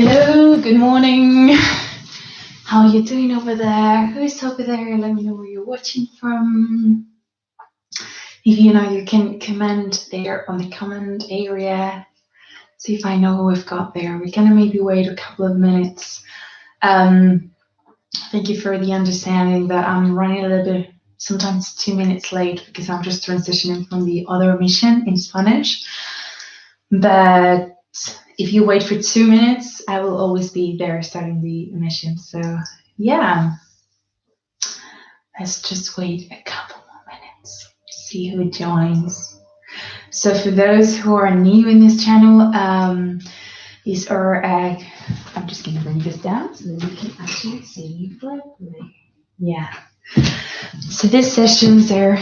Hello, good morning. How are you doing over there? Who's over there? Let me know where you're watching from. If you know, you can comment there on the comment area. See if I know who we've got there. We're gonna maybe wait a couple of minutes. Thank you for the understanding that I'm running a little bit, sometimes 2 minutes late because I'm just transitioning from the other mission in Spanish. But if you wait for 2 minutes, I will always be there starting the mission. So yeah, let's just wait a couple more minutes, see who joins. So for those who are new in this channel, these are, I'm just gonna bring this down so that you can actually see me properly. Yeah. So these sessions are,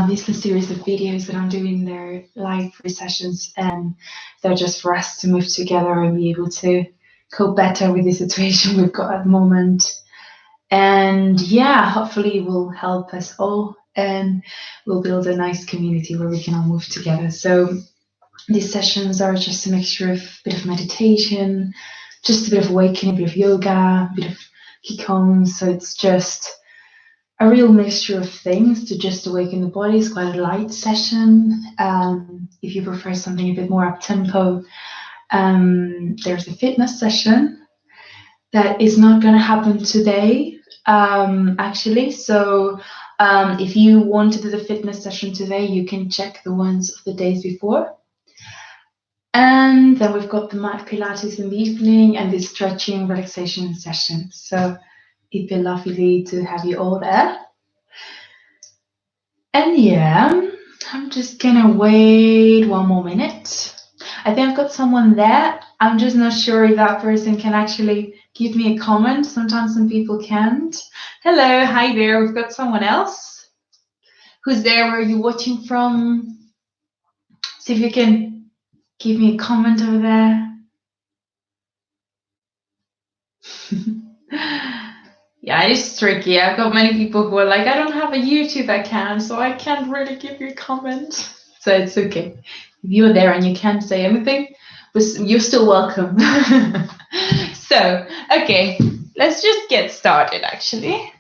this is a series of videos that I'm doing. They're live free sessions, and they're just for us to move together and be able to cope better with the situation we've got at the moment. And yeah, hopefully it will help us all, and we'll build a nice community where we can all move together. So these sessions are just a mixture of a bit of meditation, just a bit of awakening, a bit of yoga, a bit of qigong. So it's just a real mixture of things to just awaken the body. It's quite a light session. If you prefer something a bit more up tempo, there's a fitness session that is not going to happen today, actually. So if you want to do the fitness session today, you can check the ones of the days before. And then we've got the mat Pilates in the evening and the stretching relaxation session. So it'd be lovely to have you all there. And yeah, I'm just gonna wait 1 more minute. I think I've got someone there. I'm just not sure if that person can actually give me a comment. Sometimes some people can't. Hello, hi there. We've got someone else. Who's there? Where are you watching from? See if you can give me a comment over there. Yeah, it's tricky. I've got many people who are like, I don't have a YouTube account, so I can't really give you a comment. So it's okay. If you're there and you can't say anything, you're still welcome. So, okay, let's just get started, actually.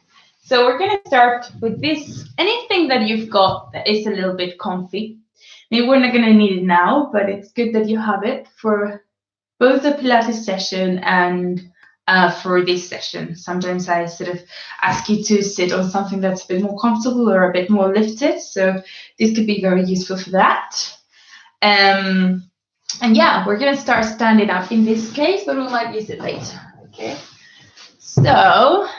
So we're going to start with this. Anything that you've got that is a little bit comfy. Maybe we're not going to need it now, but it's good that you have it for both the Pilates session and for this session. Sometimes I sort of ask you to sit on something that's a bit more comfortable or a bit more lifted. So this could be very useful for that. And yeah, we're going to start standing up in this case, but we might use it later. Okay. So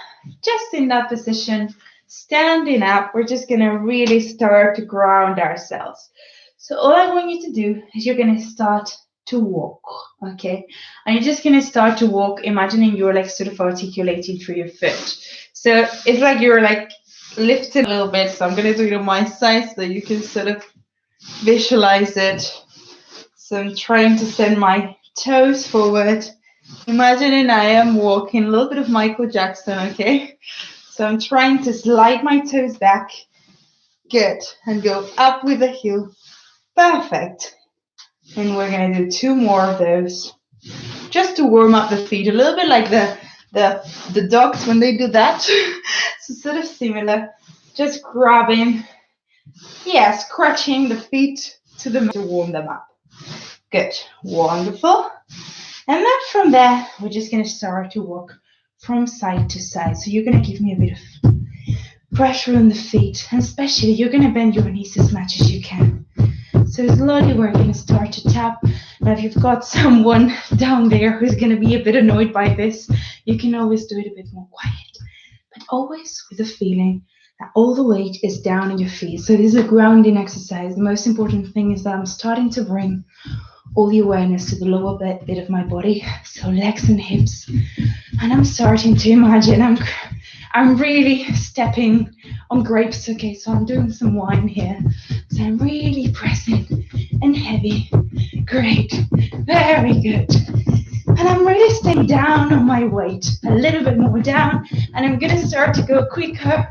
just in that position, standing up, we're just going to really start to ground ourselves. So all I want you to do is you're going to start to walk, okay? And you're just going to start to walk, imagining you're like sort of articulating through your foot. So it's like you're like lifted a little bit. So I'm going to do it on my side so that you can sort of visualize it. So I'm trying to send my toes forward. Imagining I am walking, a little bit of Michael Jackson, okay? So I'm trying to slide my toes back. Good. And go up with the heel. Perfect. And we're going to do 2 more of those just to warm up the feet, a little bit like the dogs when they do that. So sort of similar, just grabbing, scratching the feet to warm them up. Good, wonderful. And then from there, we're just going to start to walk from side to side. So you're going to give me a bit of pressure on the feet, and especially you're going to bend your knees as much as you can. So slowly we're going to start to tap. Now, if you've got someone down there who's going to be a bit annoyed by this, you can always do it a bit more quiet, but always with the feeling that all the weight is down in your feet. So this is a grounding exercise. The most important thing is that I'm starting to bring all the awareness to the lower bit of my body, so legs and hips, and I'm starting to imagine I'm really stepping on grapes. Okay, so I'm doing some wine here. So I'm really pressing and heavy. Great, very good. And I'm really staying down on my weight, a little bit more down, and I'm gonna start to go quicker,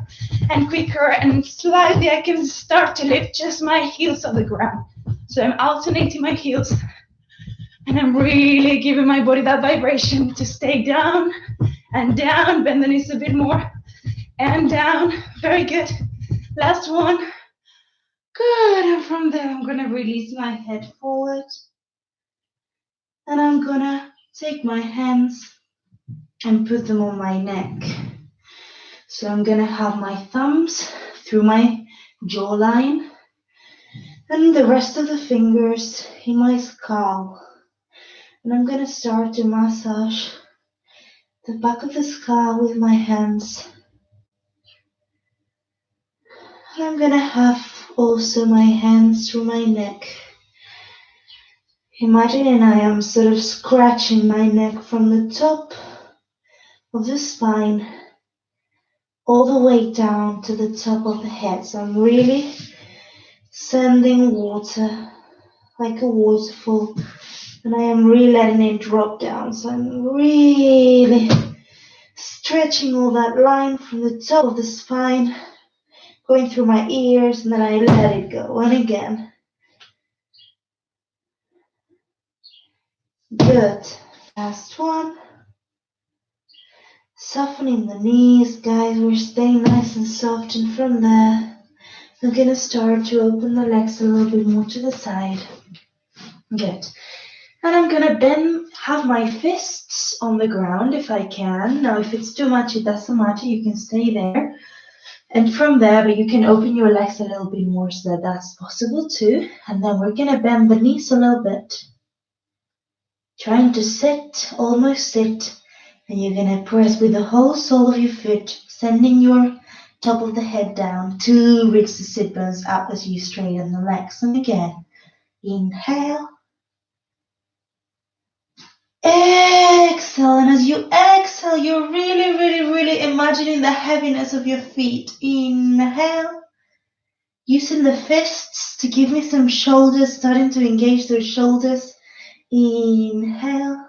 and slightly I can start to lift just my heels off the ground. So I'm alternating my heels And I'm really giving my body that vibration to stay down and down. Bend the knees a bit more and down. Very good. Last one. Good. And from there, I'm going to release my head forward. And I'm going to take my hands and put them on my neck. So I'm going to have my thumbs through my jawline and the rest of the fingers in my scalp. And I'm going to start to massage the back of the skull with my hands. And I'm going to have also my hands through my neck. Imagining I am sort of scratching my neck from the top of the spine all the way down to the top of the head. So I'm really sending water like a waterfall, and I am really letting it drop down. So I'm really stretching all that line from the top of the spine, going through my ears, and then I let it go. And again. Good. Last one. Softening the knees, guys. We're staying nice and soft. And from there, I'm going to start to open the legs a little bit more to the side. Good. And I'm going to then have my fists on the ground if I can. Now, if it's too much, it doesn't matter. You can stay there. And from there, but you can open your legs a little bit more so that that's possible too. And then we're going to bend the knees a little bit. Trying to sit, almost sit. And you're going to press with the whole sole of your foot, sending your top of the head down to reach the sit bones up as you straighten the legs. And again, inhale. Exhale, and as you exhale, you're really, really, really imagining the heaviness of your feet. Inhale, using the fists to give me some shoulders, starting to engage those shoulders. Inhale.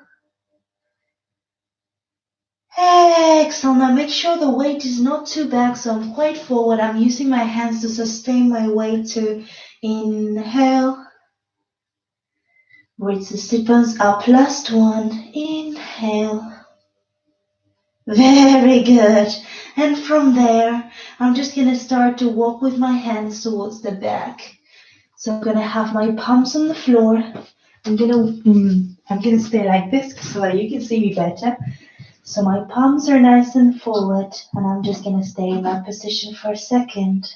Exhale, now make sure the weight is not too back, so I'm quite forward. I'm using my hands to sustain my weight to inhale. Reach the sit bones up, last one, inhale. Very good. And from there, I'm just going to start to walk with my hands towards the back. So I'm going to have my palms on the floor. I'm going to stay like this so that you can see me better. So my palms are nice and forward, and I'm just going to stay in that position for a second.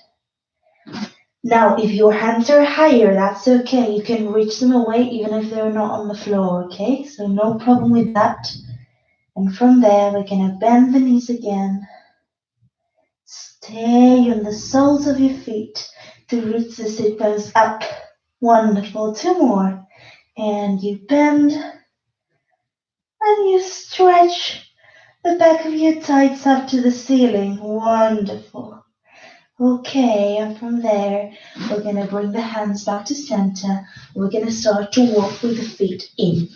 Now, if your hands are higher, that's okay. You can reach them away even if they're not on the floor, okay? So no problem with that. And from there, we're going to bend the knees again. Stay on the soles of your feet to reach the sit bones up. Wonderful. Two more. And you bend and you stretch the back of your thighs up to the ceiling. Wonderful. Okay, and from there, we're going to bring the hands back to center. We're going to start to walk with the feet in.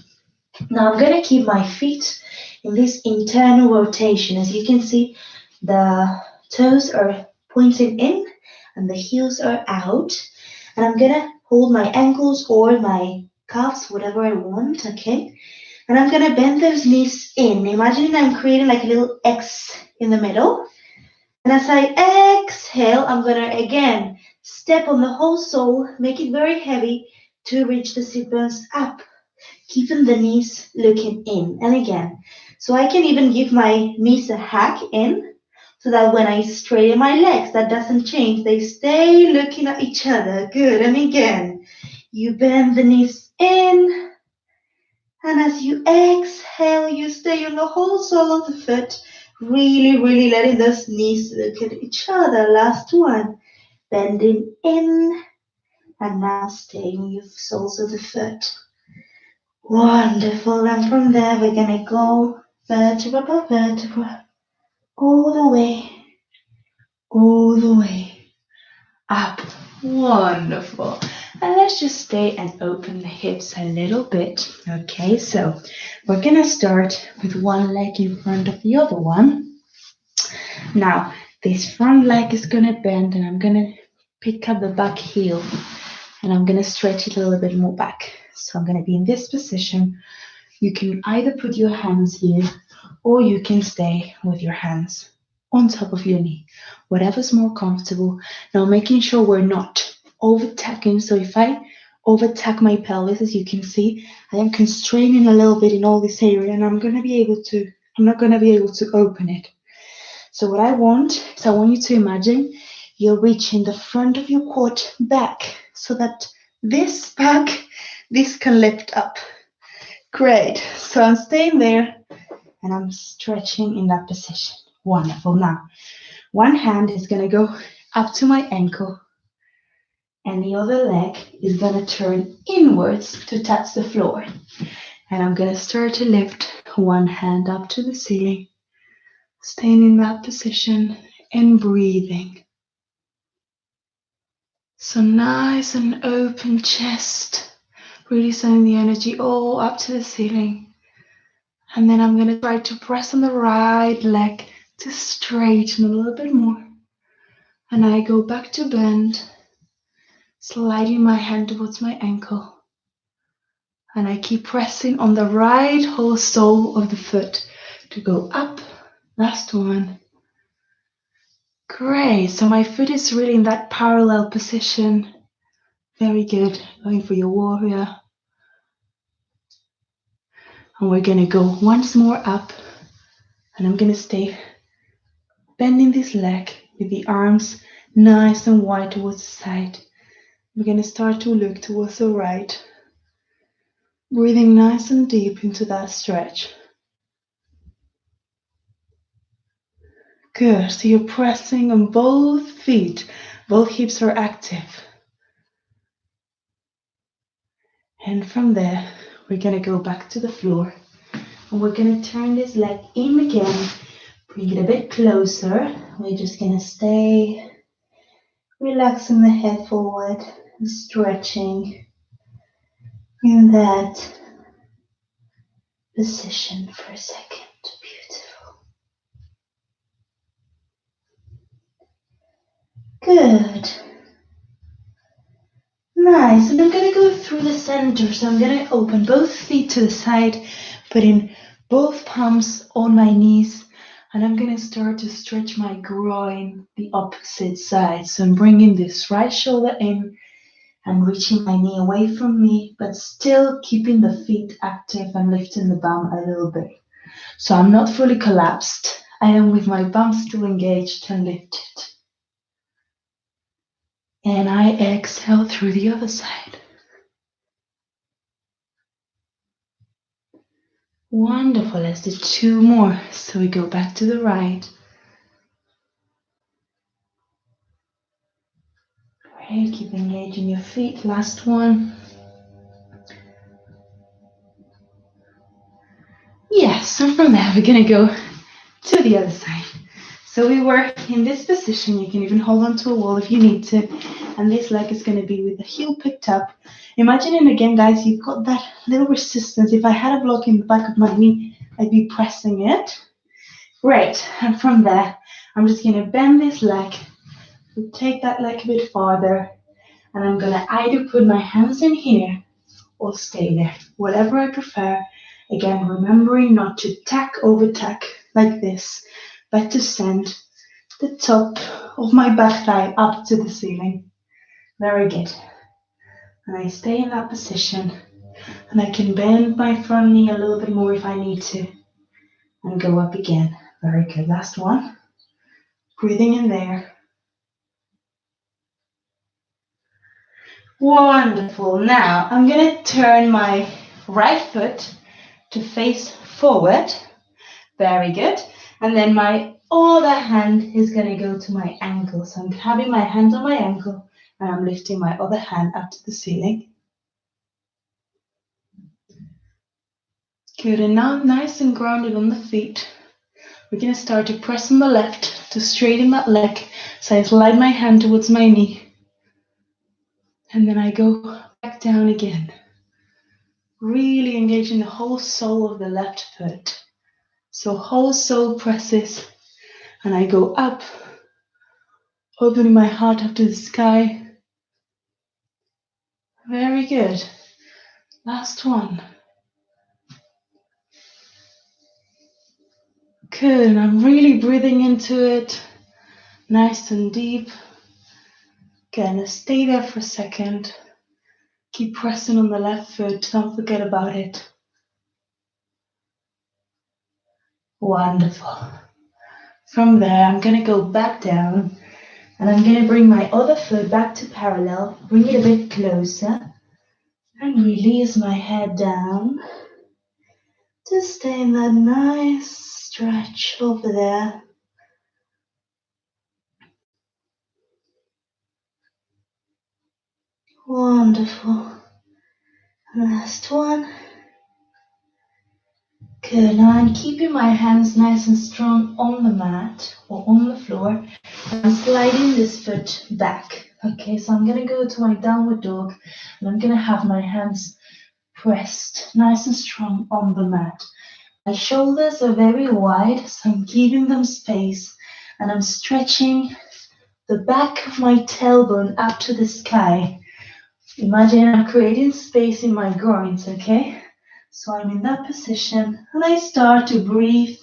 Now, I'm going to keep my feet in this internal rotation. As you can see, the toes are pointing in and the heels are out. And I'm going to hold my ankles or my calves, whatever I want, okay? And I'm going to bend those knees in. Imagine I'm creating like a little X in the middle. And as I exhale, I'm going to again step on the whole sole, make it very heavy to reach the sit bones up, keeping the knees looking in. And again, so I can even give my knees a hack in so that when I straighten my legs, that doesn't change. They stay looking at each other. Good. And again, you bend the knees in. And as you exhale, you stay on the whole sole of the foot. Really, really letting those knees look at each other. Last one. Bending in. And now staying on your soles of the foot. Wonderful. And from there, we're going to go vertebra by vertebra. All the way up. Wonderful. And let's just stay and open the hips a little bit. Okay, so we're going to start with one leg in front of the other one. Now, this front leg is going to bend, and I'm going to pick up the back heel, and I'm going to stretch it a little bit more back. So I'm going to be in this position. You can either put your hands here or you can stay with your hands on top of your knee, whatever's more comfortable. Now making sure we're not overtacking. So if I overtack my pelvis, as you can see, I am constraining a little bit in all this area and I'm not going to be able to open it. So what I want you to imagine you're reaching the front of your quad back so that this can lift up. Great. So I'm staying there and I'm stretching in that position. Wonderful. Now, one hand is going to go up to my ankle and the other leg is going to turn inwards to touch the floor. And I'm going to start to lift one hand up to the ceiling, staying in that position and breathing. So nice and open chest, really sending the energy all up to the ceiling. And then I'm going to try to press on the right leg to straighten a little bit more. And I go back to bend, sliding my hand towards my ankle. And I keep pressing on the right whole sole of the foot to go up. Last one. Great. So my foot is really in that parallel position. Very good. Going for your warrior. And we're going to go once more up. And I'm going to stay bending this leg with the arms nice and wide towards the side. We're going to start to look towards the right. Breathing nice and deep into that stretch. Good. So you're pressing on both feet. Both hips are active. And from there, we're going to go back to the floor. And we're going to turn this leg in again. Bring it a bit closer. We're just going to stay relaxing the head forward and stretching in that position for a second. Beautiful. Good. Nice. And I'm going to go through the center. So I'm going to open both feet to the side, putting both palms on my knees. And I'm going to start to stretch my groin the opposite side. So I'm bringing this right shoulder in and reaching my knee away from me, but still keeping the feet active and lifting the bum a little bit. So I'm not fully collapsed. I am with my bum still engaged and lifted. And I exhale through the other side. Wonderful. Let's do two more. So we go back to the right. Great. Keep engaging your feet. Last one. Yes, and from there we're going to go to the other side. So we were in this position. You can even hold on to a wall if you need to. And this leg is going to be with the heel picked up. Imagining again, guys, you've got that little resistance. If I had a block in the back of my knee, I'd be pressing it. Great. And from there, I'm just going to bend this leg. Take that leg a bit farther. And I'm going to either put my hands in here or stay there, whatever I prefer. Again, remembering not to over tack like this, but to send the top of my back thigh up to the ceiling. Very good. And I stay in that position, and I can bend my front knee a little bit more if I need to, and go up again. Very good. Last one. Breathing in there. Wonderful. Now I'm going to turn my right foot to face forward. Very good. And then my other hand is going to go to my ankle. So I'm having my hand on my ankle and I'm lifting my other hand up to the ceiling. Good. And now nice and grounded on the feet. We're going to start to press on the left to straighten that leg. So I slide my hand towards my knee. And then I go back down again. Really engaging the whole sole of the left foot. So whole sole presses. And I go up, opening my heart up to the sky. Very good. Last one. Good, and I'm really breathing into it, nice and deep. Gonna stay there for a second. Keep pressing on the left foot, don't forget about it. Wonderful. From there, I'm gonna go back down, and I'm gonna bring my other foot back to parallel, bring it a bit closer, and release my head down to stay in that nice stretch over there. Wonderful. Last one. Good. Now I'm keeping my hands nice and strong on the mat or on the floor. I'm sliding this foot back. Okay, so I'm gonna go to my downward dog, and I'm gonna have my hands pressed nice and strong on the mat. My shoulders are very wide, so I'm giving them space, and I'm stretching the back of my tailbone up to the sky. Imagine I'm creating space in my groins, okay? So I'm in that position, and I start to breathe.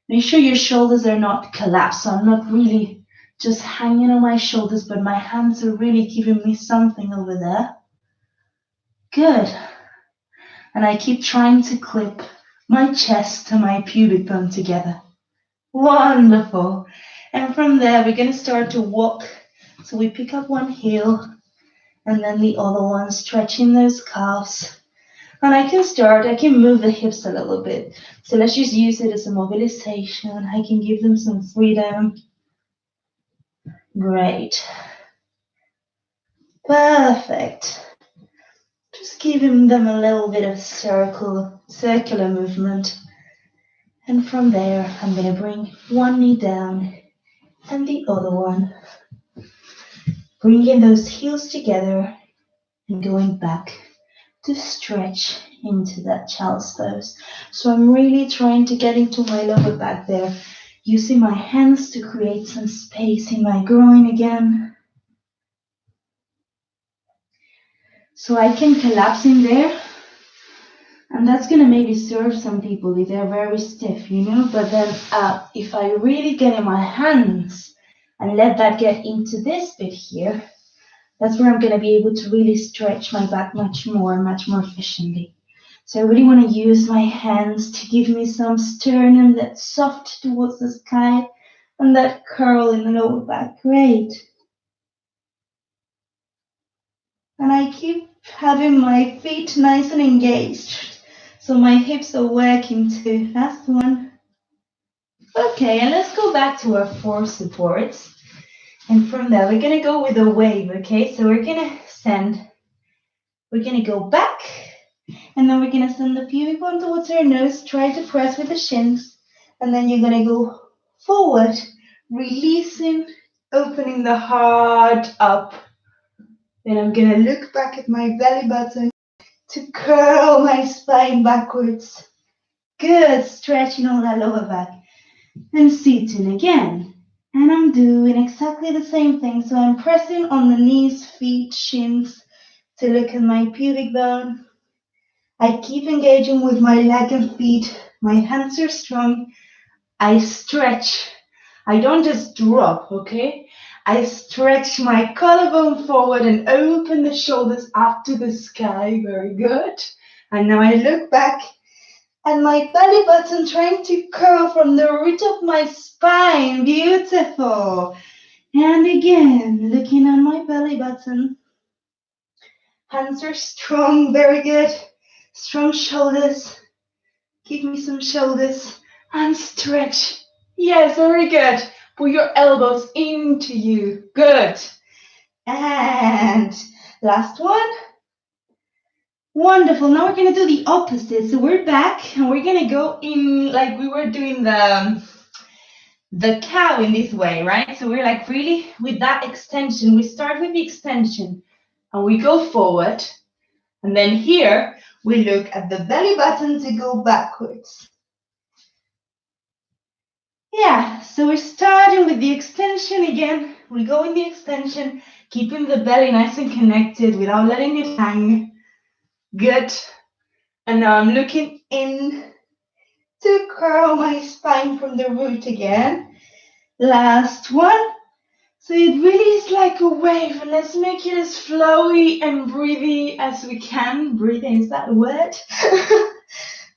Make sure your shoulders are not collapsed, so I'm not really just hanging on my shoulders, but my hands are really giving me something over there. Good. And I keep trying to clip my chest and my pubic bone together. Wonderful. And from there, we're going to start to walk. So we pick up one heel and then the other one, stretching those calves. And I can move the hips a little bit. So let's just use it as a mobilization. I can give them some freedom. Great. Perfect. Just giving them a little bit of circular movement. And from there, I'm going to bring one knee down and the other one. Bringing those heels together and going back to stretch into that child's pose. So I'm really trying to get into my lower back there, using my hands to create some space in my groin again. So I can collapse in there, and that's going to maybe serve some people if they're very stiff, but then if I really get in my hands and let that get into this bit here, that's where I'm going to be able to really stretch my back much more efficiently. So I really want to use my hands to give me some sternum that's soft towards the sky and that curl in the lower back. Great. And I keep having my feet nice and engaged, so my hips are working too. Last one. Okay, and let's go back to our 4 supports. And from there, we're going to go with a wave, okay? So we're going to go back, and then we're going to send the pubic bone towards our nose, try to press with the shins, and then you're going to go forward, releasing, opening the heart up. Then I'm going to look back at my belly button to curl my spine backwards. Good, stretching all that lower back. And sitting again. And I'm doing exactly the same thing. So I'm pressing on the knees, feet, shins to look at my pubic bone. I keep engaging with my leg and feet. My hands are strong. I stretch. I don't just drop, okay? I stretch my collarbone forward and open the shoulders up to the sky. Very good. And now I look back, and my belly button trying to curl from the root of my spine. Beautiful. And again, looking at my belly button. Hands are strong. Very good. Strong shoulders. Give me some shoulders. And stretch. Yes, very good. Put your elbows into you. Good. And last one. Wonderful. Now we're going to do the opposite. So we're back, and we're going to go in like we were doing the cow in this way, right? So we're like really with that extension. We start with the extension, and we go forward. And then here, we look at the belly button to go backwards. Yeah, so we're starting with the extension again. We go in the extension, keeping the belly nice and connected without letting it hang. Good. And now I'm looking in to curl my spine from the root again. Last one. So it really is like a wave, and let's make it as flowy and breathy as we can. Breathing, is that a word?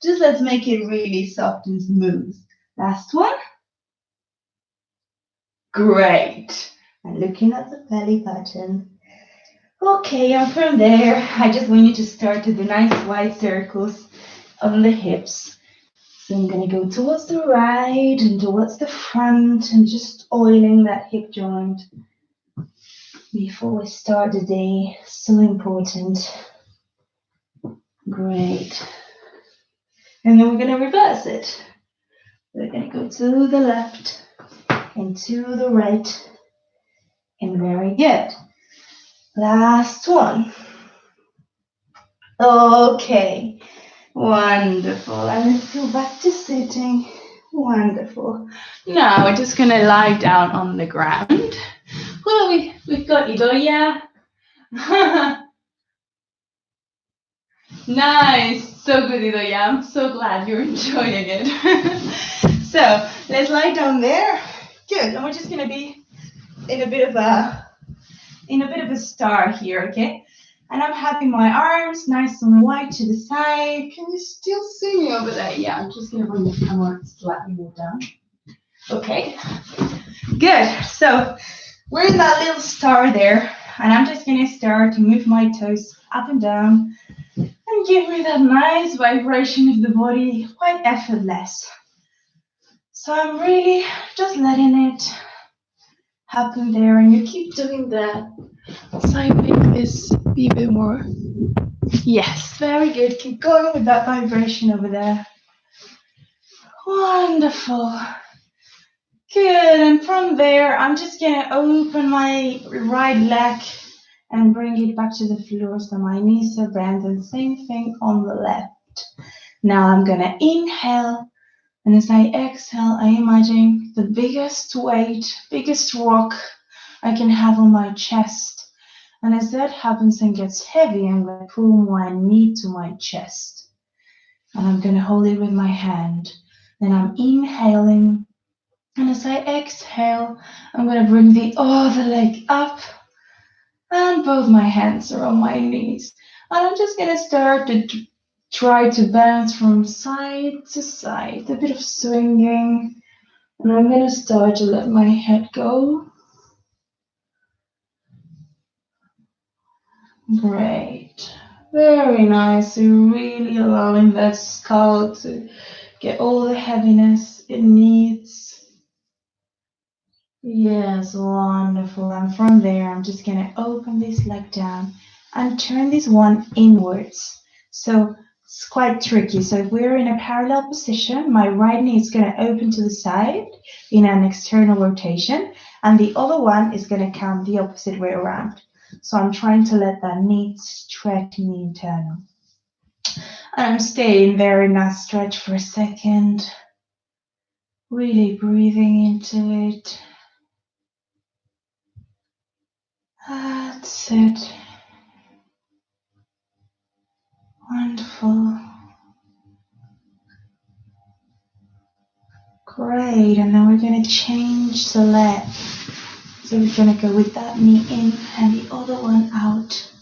Just let's make it really soft and smooth. Last one. Great. And looking at the belly button. Okay, and from there, I just want you to start with the nice wide circles on the hips. So I'm going to go towards the right and towards the front and just oiling that hip joint before we start the day. So important. Great. And then we're going to reverse it. We're going to go to the left and to the right. And very good. Last one. Okay. Wonderful. And let's go back to sitting. Wonderful. Now we're just going to lie down on the ground. Well, we've got Idoya. Nice. So good, Idoya. I'm so glad you're enjoying it. So let's lie down there. Good. And we're just going to be in a bit of a star here, okay? And I'm having my arms nice and wide to the side. Can you still see me over there? Yeah, I'm just going to bring the camera slightly more down. Okay, good. So we're in that little star there, and I'm just going to start to move my toes up and down and give me that nice vibration of the body, quite effortless. So I'm really just letting it happen there, and you keep doing that. So I make this be a bit more. Yes, very good. Keep going with that vibration over there. Wonderful. Good. And from there, I'm just going to open my right leg and bring it back to the floor so my knees are bent. And same thing on the left. Now I'm going to inhale. And as I exhale, I imagine the biggest weight, biggest rock I can have on my chest. And as that happens and gets heavy, I'm going to pull my knee to my chest. And I'm going to hold it with my hand. Then I'm inhaling. And as I exhale, I'm going to bring the other leg up. And both my hands are on my knees. And I'm just going to start to try to bounce from side to side. A bit of swinging. And I'm going to start to let my head go. Great. Very nice. You're really allowing that skull to get all the heaviness it needs. Yes, wonderful. And from there, I'm just going to open this leg down and turn this one inwards. So it's quite tricky. So if we're in a parallel position, my right knee is going to open to the side in an external rotation, and the other one is going to come the opposite way around. So I'm trying to let that knee stretch in the internal. And I'm staying very nice stretch for a second. Really breathing into it. That's it. Wonderful. Great. And then we're going to change the leg. So we're going to go with that knee in and the other one out.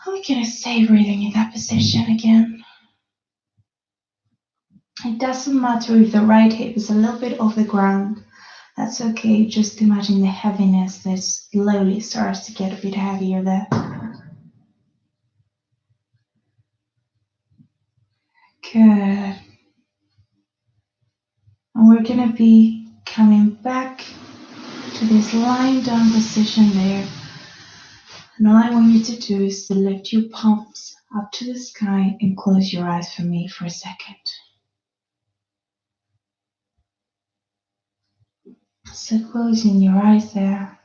We're going to stay breathing in that position again. It doesn't matter if the right hip is a little bit off the ground. That's okay. Just imagine the heaviness that slowly starts to get a bit heavier there. Good. And we're going to be coming back to this lying down position there. And all I want you to do is to lift your palms up to the sky and close your eyes for me for a second. So closing your eyes there,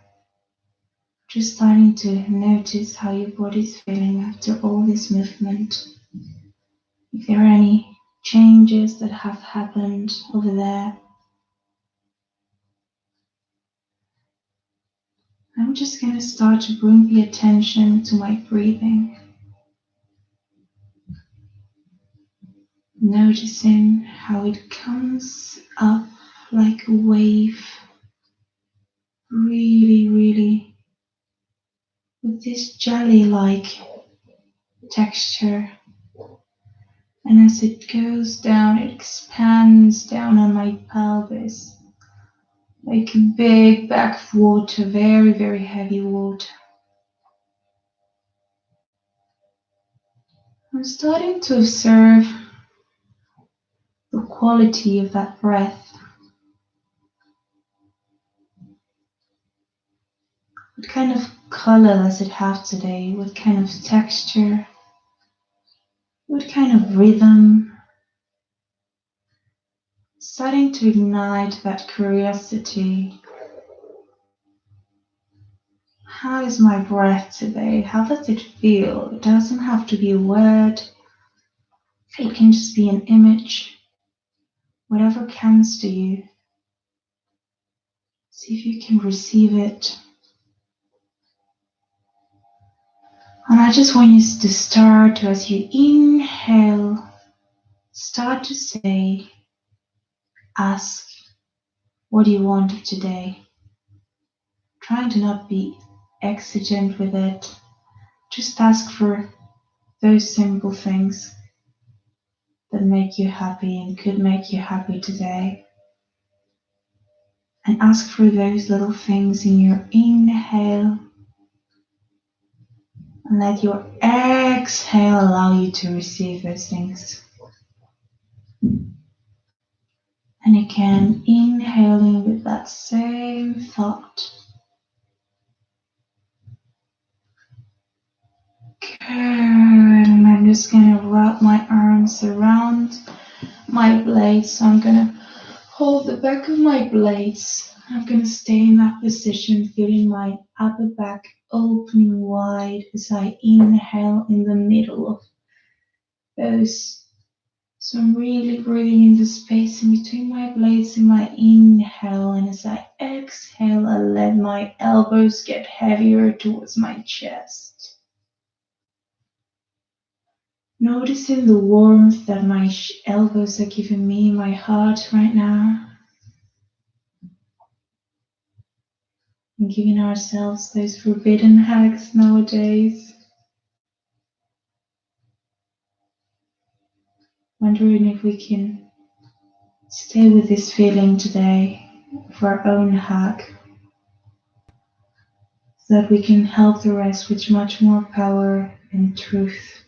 just starting to notice how your body's feeling after all this movement. If there are any changes that have happened over there. I'm just going to start to bring the attention to my breathing. Noticing how it comes up like a wave, really, really, with this jelly-like texture. And as it goes down, it expands down on my pelvis like a big bag of water, very, very heavy water. I'm starting to observe the quality of that breath. What kind of color does it have today? What kind of texture? What kind of rhythm? Starting to ignite that curiosity. How is my breath today? How does it feel? It doesn't have to be a word. It can just be an image. Whatever comes to you. See if you can receive it. And I just want you to start, as you inhale, start to say, ask, what do you want today? Trying to not be exigent with it. Just ask for those simple things that make you happy and could make you happy today. And ask for those little things in your inhale. And let your exhale allow you to receive those things. And again, inhaling with that same thought. Good. And I'm just going to wrap my arms around my blades. So I'm going to hold the back of my blades. I'm going to stay in that position, feeling my upper back opening wide as I inhale in the middle of those. So I'm really breathing in the space in between my blades in my inhale, and as I exhale, I let my elbows get heavier towards my chest. Noticing the warmth that my elbows are giving me, my heart right now. And giving ourselves those forbidden hugs nowadays. Wondering if we can stay with this feeling today of our own hug, so that we can help the rest with much more power and truth.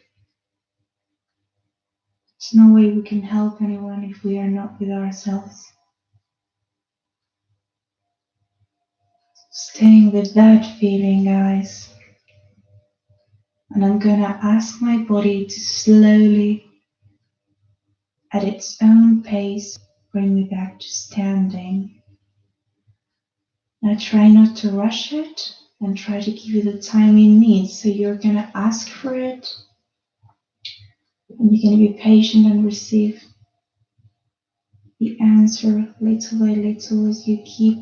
There's no way we can help anyone if we are not with ourselves. Staying with that feeling, guys. And I'm gonna ask my body to slowly, at its own pace, bring me back to standing. Now try not to rush it and try to give you the time it needs. So you're gonna ask for it, and you're gonna be patient and receive the answer little by little as you keep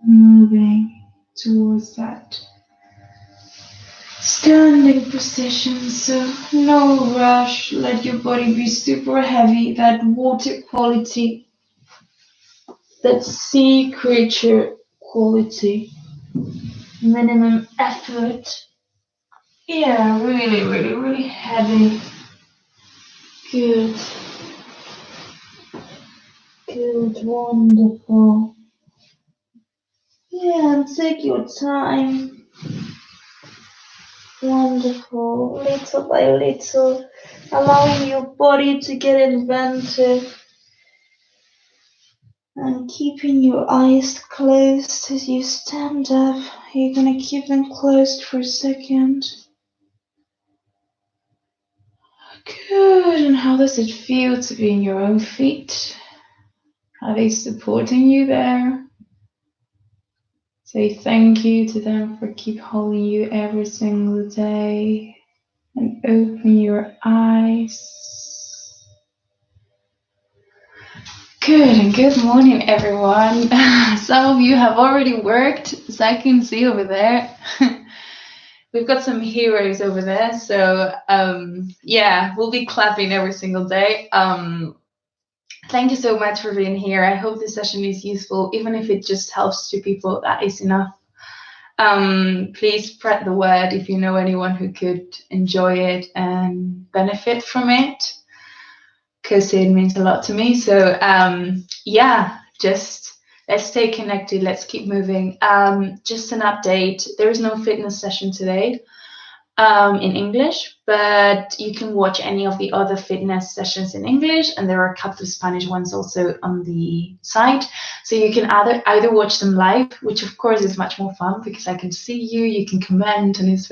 moving towards that standing position. So no rush, let your body be super heavy, that water quality, that sea creature quality, minimum effort. Yeah, really, really, really heavy. Good. Good, wonderful. Yeah, and take your time. Wonderful. Little by little, allowing your body to get inventive. And keeping your eyes closed as you stand up. You're gonna keep them closed for a second. Good. And how does it feel to be in your own feet? Are they supporting you there? Say thank you to them for keep holding you every single day. And open your eyes. Good, and good morning, everyone. Some of you have already worked, as I can see over there. we've got some heroes over there. So yeah, we'll be clapping every single day. Thank you so much for being here. I hope this session is useful. Even if it just helps 2 people, that is enough. Please spread the word if you know anyone who could enjoy it and benefit from it, because it means a lot to me. So yeah, just let's stay connected. Let's keep moving. Just an update. There is no fitness session today in English, but you can watch any of the other fitness sessions in English, and there are a couple of Spanish ones also on the site. So you can either watch them live, which of course is much more fun because I can see you, you can comment, and it's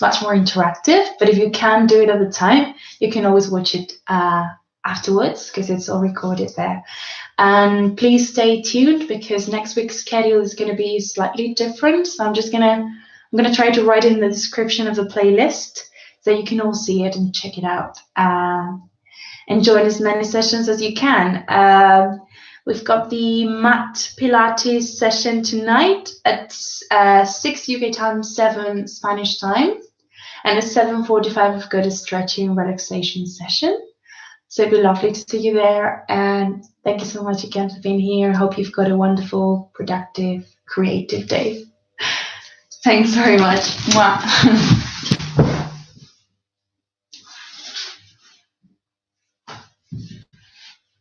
much more interactive. But if you can't do it at the time, you can always watch it afterwards because it's all recorded there. And please stay tuned because next week's schedule is going to be slightly different. So I'm going to try to write in the description of the playlist so you can all see it and check it out. And join as many sessions as you can. We've got the mat Pilates session tonight at 6 UK time, 7 Spanish time. And at 7:45, we've got a stretching relaxation session. So it'd be lovely to see you there. And thank you so much again for being here. I hope you've got a wonderful, productive, creative day. Thanks very much. Mwah.